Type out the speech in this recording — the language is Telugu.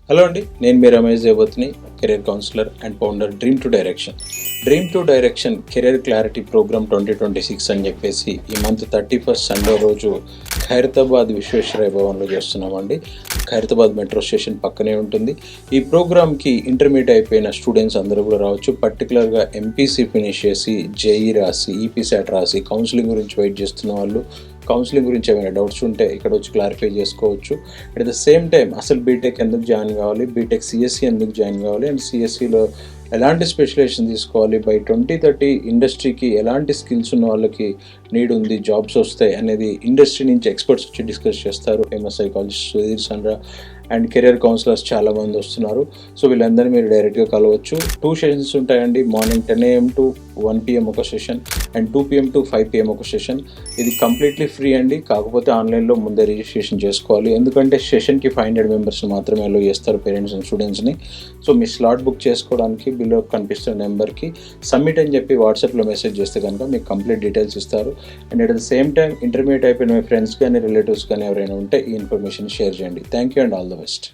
హలో అండి, నేను మీ రమేష్ దేవత్ని, career counsellor and founder dream to direction career clarity program 2026 అని చెప్పేసి ఈ మంత్ 31 సండే రోజు ఖైరతాబాద్ విశ్వేశ్వరయ్య భవన్లో చేస్తున్నామండి. ఖైరతాబాద్ మెట్రో స్టేషన్ పక్కనే ఉంటుంది. ఈ ప్రోగ్రామ్కి ఇంటర్మీడియట్ అయిపోయిన స్టూడెంట్స్ అందరూ కూడా రావచ్చు. పర్టికులర్గా ఎంపీసీ ఫినిష్ చేసి జేఈ రాసి ఈపీసాట్ రాసి కౌన్సిలింగ్ గురించి వెయిట్ చేస్తున్న వాళ్ళు, కౌన్సిలింగ్ గురించి ఏమైనా డౌట్స్ ఉంటే ఇక్కడ వచ్చి క్లారిఫై చేసుకోవచ్చు. అట్ ద సేమ్ టైం అసలు బీటెక్ ఎందుకు జాయిన్ కావాలి, బీటెక్ సిఎస్సి ఎందుకు జాయిన్ కావాలి అండ్ సిఎస్సిలో ఎలాంటి స్పెషలైజేషన్ తీసుకోవాలి, బై 2030 ఇండస్ట్రీకి ఎలాంటి స్కిల్స్ ఉన్న వాళ్ళకి నీడ్ ఉంది, జాబ్స్ వస్తాయి అనేది ఇండస్ట్రీ నుంచి ఎక్స్పర్ట్స్ వచ్చి డిస్కస్ చేస్తారు. Famous psychologist Sudheer Sandra and career counsellors చాలామంది వస్తున్నారు. సో వీళ్ళందరినీ మీరు డైరెక్ట్గా కలవచ్చు. 2 సెషన్స్ ఉంటాయండి. మార్నింగ్ 10 AM to 1 PM ఒక session and 2 PM to 5 PM ఒక సెషన్. ఇది కంప్లీట్లీ ఫ్రీ అండి. కాకపోతే ఆన్లైన్లో ముందే రిజిస్ట్రేషన్ చేసుకోవాలి. ఎందుకంటే సెషన్కి 500 మెంబర్స్ మాత్రమే అలో చేస్తారు, పేరెంట్స్ అండ్ స్టూడెంట్స్ని. సో మీ స్లాట్ బుక్ చేసుకోవడానికి బిలో కనిపిస్తున్న నెంబర్కి సబ్మిట్ అని చెప్పి వాట్సాప్లో మెసేజ్ చేస్తే కనుక మీకు కంప్లీట్ డీటెయిల్స్ ఇస్తారు. And at the same time intermediate అయిపోయిన మీ ఫ్రెండ్స్ కానీ రిలేటివ్స్ కానీ ఎవరైనా ఉంటే ఈ ఇన్ఫర్మేషన్ షేర్ చేయండి. Thank you and all the best.